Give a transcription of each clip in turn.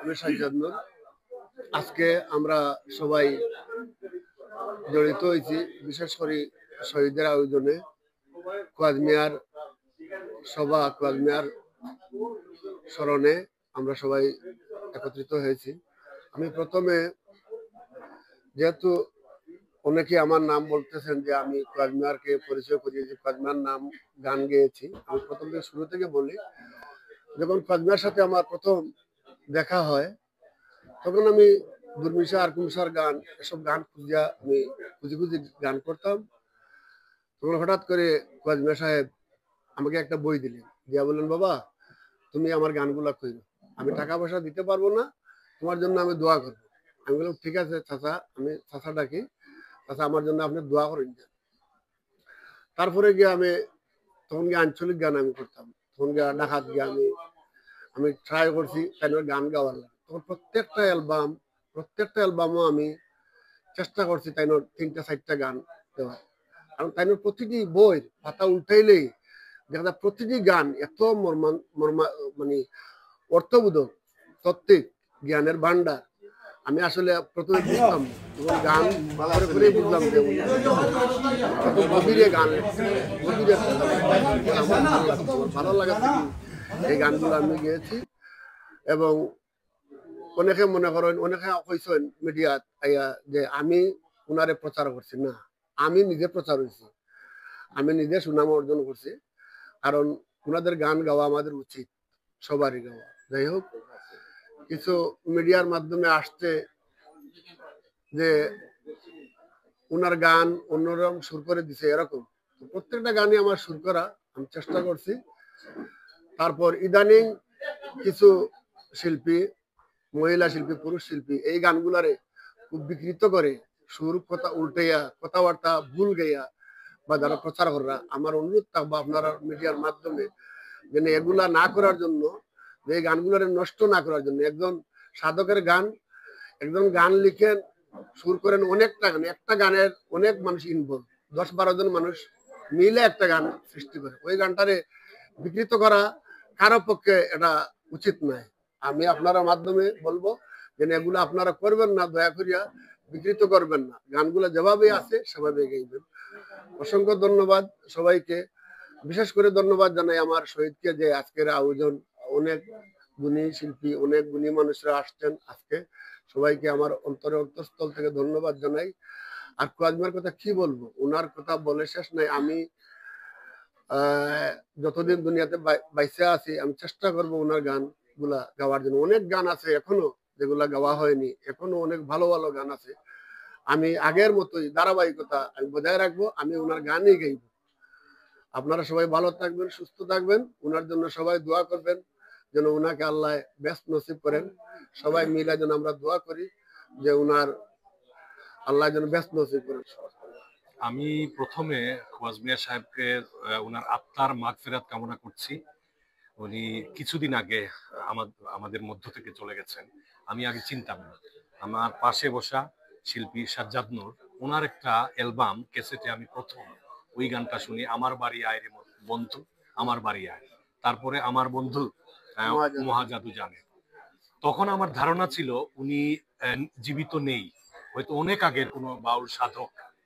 আমি সাজ্জাদ নূর। আজকে আমরা সবাই জড়িত হয়েছি বিশেষ করে শহীদের আয়োজনে, কোয়াজ মিয়ার সভা, কোয়াজ মিয়ার স্মরণে আমরা সবাই একত্রিত হয়েছি। আমি প্রথমে, যেহেতু অনেকে আমার নাম বলতেছেন যে আমি কোয়াজ মিয়ারকে পরিচয় করিয়েছি, কোয়াজ মিয়ার নাম গান গেয়েছি, আমি প্রথম থেকে শুরু থেকে বলি। যখন কোয়াজ মিয়ার সাথে আমার প্রথম দেখা হয় তখন আমি দুর্মিশা আর কুমসার গান, এসব গান খুঁজিয়া আমি খুঁজি খুঁজি গান করতাম। তখন হঠাৎ করে কোয়াজ মিয়া সাহেব আমাকে একটা বই দিলেন, দিয়া বললেন, বাবা তুমি আমার গানগুলা কইরো, আমি টাকা পয়সা দিতে পারবো না, তোমার জন্য আমি দোয়া করবো। আমি বললাম ঠিক আছে চাচা, আমি চাচা ডাকি, চাচা আমার জন্য আপনি দোয়া করেন। তারপরে গিয়ে আমি তখন গিয়ে আঞ্চলিক গান আমি করতাম, তখন গিয়ে ডাকাত গিয়ে আমি ট্রাই করছি তাই গান গাওয়ার লাগে। তখন প্রত্যেকটা অ্যালবামও আমি চেষ্টা করছি তাই 3-4টা গান দেওয়ার। কারণ তাই প্রতিটি বই পাতা উল্টাইলেই দেখা যায় প্রতিটি গান এত মানে অর্থবোধক, তত্ত্বিক জ্ঞানের ভান্ডার। আমি আসলে প্রথমে বুঝতাম না, গান করে করে বুঝলাম যে কত গভীরে গান লিখছে, গভীরে আমার ভালো লাগা থেকে এই গানগুলো আমি গেয়েছি। এবং অনেকে মনে করেন, অনেকে কইছেন মিডিয়াত আইয়া যে আমি উনারে প্রচার করছি, না, আমি নিজে প্রচার হয়েছি, আমি নিজে সুনাম অর্জন করছি। কারণ উনাদের গান গাওয়া আমাদের উচিত, সবারই গাওয়া। যাই হোক, কিছু মিডিয়ার মাধ্যমে আসছে যে উনার গান অন্যরকম সুর করে দিছে, এরকম প্রত্যেকটা গানই আমার সুর করা, আমি চেষ্টা করছি। তারপর ইদানিং কিছু শিল্পী, মহিলা শিল্পী, পুরুষ শিল্পী এই গানগুলারে খুব বিকৃত করে সুর কথা উল্টাইয়া, কথাবার্তা ভুল গাইয়া বা যারা প্রচার করা, আমার অনুরোধ থাকবো আপনারা মিডিয়ার মাধ্যমে যেন এগুলা না করার জন্য, যে এই গানগুলারে নষ্ট না করার জন্য। একজন সাধকের গান, একজন গান লিখেন, সুর করেন অনেকটা গান, একটা গানের অনেক মানুষ ইনভলভ, 10-12 জন মানুষ মিলে একটা গান সৃষ্টি করে, ওই গানটারে বিকৃত করা কারো পক্ষে এটা উচিত নয়। আমি আপনারা মাধ্যমে বলবো যে এগুলো আপনারা করবেন না, দয়া করিয়া বিকৃত করবেন না, গানগুলো যেভাবে আছে সেভাবে গাইবেন। অসংখ্য ধন্যবাদ সবাইকে। বিশেষ করে ধন্যবাদ জানাই আমার শহীদকে, যে আজকের আয়োজন, অনেক গুণী শিল্পী, অনেক গুণী মানুষরা আসছেন আজকে, সবাইকে আমার অন্তঃস্থল থেকে ধন্যবাদ জানাই। আর কোয়াজ মিয়ার কথা কি বলবো, ওনার কথা বলে শেষ নাই। আমি যতদিন দুনিয়াতে বাইসে আছি আমি চেষ্টা করবো ওনার গান গুলা গাওয়ার জন্য। অনেক গান আছে এখনো যেগুলা গাওয়া হয়নি, এখনো অনেক ভালো ভালো গান আছে। আমি আগের মতোই ধারাবাহিকতা আমি বজায় রাখবো, আমি ওনার গানই গাইব। আপনারা সবাই ভালো থাকবেন, সুস্থ থাকবেন, ওনার জন্য সবাই দোয়া করবেন যেন ওনাকে আল্লাহ ব্যস্ত নসিব করেন। সবাই মিলে যেন আমরা দোয়া করি যে ওনার আল্লাহ যেন ব্যস্ত নসিব করেন। আমি প্রথমে কোয়াজ মিয়া সাহেবকে ওনার আত্মার মাগফিরাত কামনা করছি। উনি কিছুদিন আগে আমাদের মধ্য থেকে চলে গেছেন। আমি আগে চিনতাম না। আমার পাশে বসা শিল্পী সাজ্জাদ নূর, ওনার একটা অ্যালবাম ক্যাসেটে আমি প্রথম ওই গানটা শুনি, আমার বাড়ি আয় রে বন্ধু, আমার বাড়ি আয়। তারপরে আমার বন্ধু মহাজাদু জানে। তখন আমার ধারণা ছিল উনি জীবিত নেই, হয়তো অনেক আগের কোনো বাউল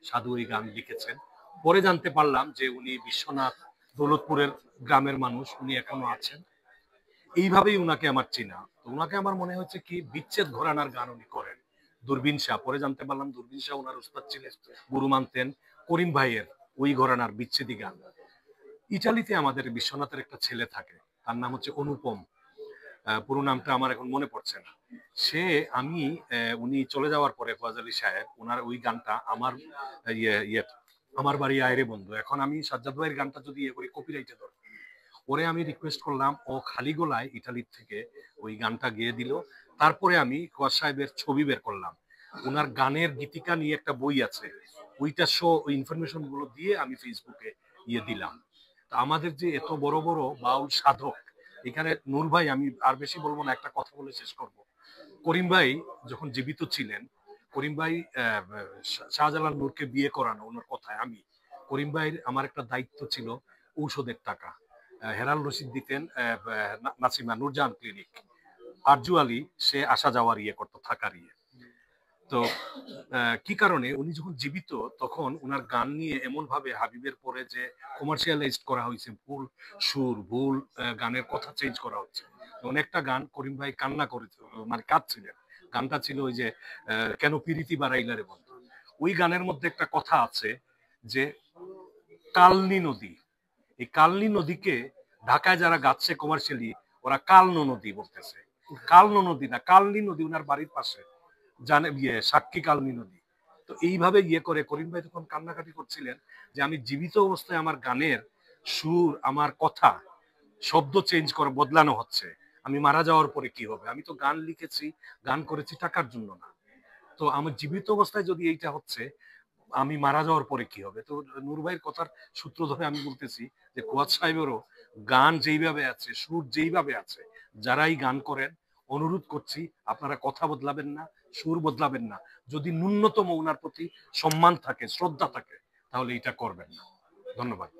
সাধু এই গান লিখেছেন। পরে জানতে পারলাম যে উনি বিশ্বনাথ দৌলতপুরের গ্রামের মানুষ, উনি এখনো আছেন। এইভাবেই উনাকে আমার চিনা। তো উনাকে আমার মনে হচ্ছে কি বিচ্ছেদ ঘরানার গান উনি করেন। দূরবীন শাহ, পরে জানতে পারলাম দূরবীন শাহ ওনার উস্তাদ ছিলেন, গুরু মানতেন করিম ভাইয়ের ওই ঘরানার বিচ্ছেদী গান। ইটালিতে আমাদের বিশ্বনাথের একটা ছেলে থাকে, তার নাম হচ্ছে অনুপম, পুরো নামটা আমার এখন মনে পড়ছে না। সে উনি চলে যাওয়ার পরে ফয়জ আলী সাহেব ওনার ওই গানটা আমার বাড়ি আয় রে বন্ধু, এখন আমি সাজ্জাদ ভাইয়ের গানটা যদি করি কপিরাইটে ধর, ওরে আমি রিকোয়েস্ট করলাম, ও খালি গলায় ইটালির থেকে ওই গানটা গেয়ে দিল। তারপরে আমি কোয়াজ সাহেবের ছবি বের করলাম, ওনার গানের গীতিকা নিয়ে একটা বই আছে, ওইটা ওই ইনফরমেশন গুলো দিয়ে আমি ফেসবুকে দিলাম। তা আমাদের যে এত বড় বড় বাউল সাধক এখানে, নূর ভাই, আমি আর বেশি বলবো না, একটা কথা বলে শেষ করব। করিম ভাই যখন জীবিত ছিলেন, করিম ভাই শাহজালাল নূরকে বিয়ে করানো, ওনার কথায় আমি, করিম ভাইয়ের আমার একটা দায়িত্ব ছিল ঔষধের টাকা। হেরাল রশিদ দিতেন নাসিমা নূরজাহান ক্লিনিক, ভার্চুয়ালি সে আসা যাওয়ার ইয়ে করতো, থাকার ইয়ে। তো কি কারণে উনি যখন জীবিত তখন উনার গান নিয়ে এমন ভাবে হাবিবের পরে যে কমার্শিয়ালাইজড করা হয়েছে, ভুল সুর, ভুল গানের কথা চেঞ্জ করা হচ্ছে। অনেকটা গান করিম ভাই কান্না করেছে, মানে কাঁদছিলেন। গানটা ছিল ওই যে কেন পিরিতি বাড়াইলারে বন্ধু। ওই গানের মধ্যে একটা কথা আছে যে কালনী নদী, এই কালনী নদীকে ঢাকায় যারা গাচ্ছে কমার্শিয়ালি ওরা কালনো নদী বলতেছে। কালনো নদী না, কালনী নদী উনার বাড়ির পাশে, জানে সাক্ষী কালনী নদী। তো এইভাবে ইয়ে করে করিম ভাই তখন কান্নাকাটি করছিলেন যে আমি জীবিত অবস্থায় আমার গানের সুর, আমার কথা, শব্দ চেঞ্জ করে বদলানো হচ্ছে, আমি মারা যাওয়ার পরে কি হবে? আমি তো গান লিখেছি, গান করেছি টাকার জন্য না। তো আমার জীবিত অবস্থায় যদি এইটা হচ্ছে, আমি মারা যাওয়ার পরে কি হবে? তো নূর ভাইয়ের কথার সূত্র ধরে আমি বলতেছি যে কুয়াত সাহেবেরও গান যেইভাবে আছে, সুর যেইভাবে আছে, যারাই গান করেন অনুরোধ করছি আপনারা কথা বদলাবেন না, সুর বদলাবেন না। যদি ন্যূনতম ওনার প্রতি সম্মান থাকে, শ্রদ্ধা থাকে, তাহলে এটা করবেন না। ধন্যবাদ।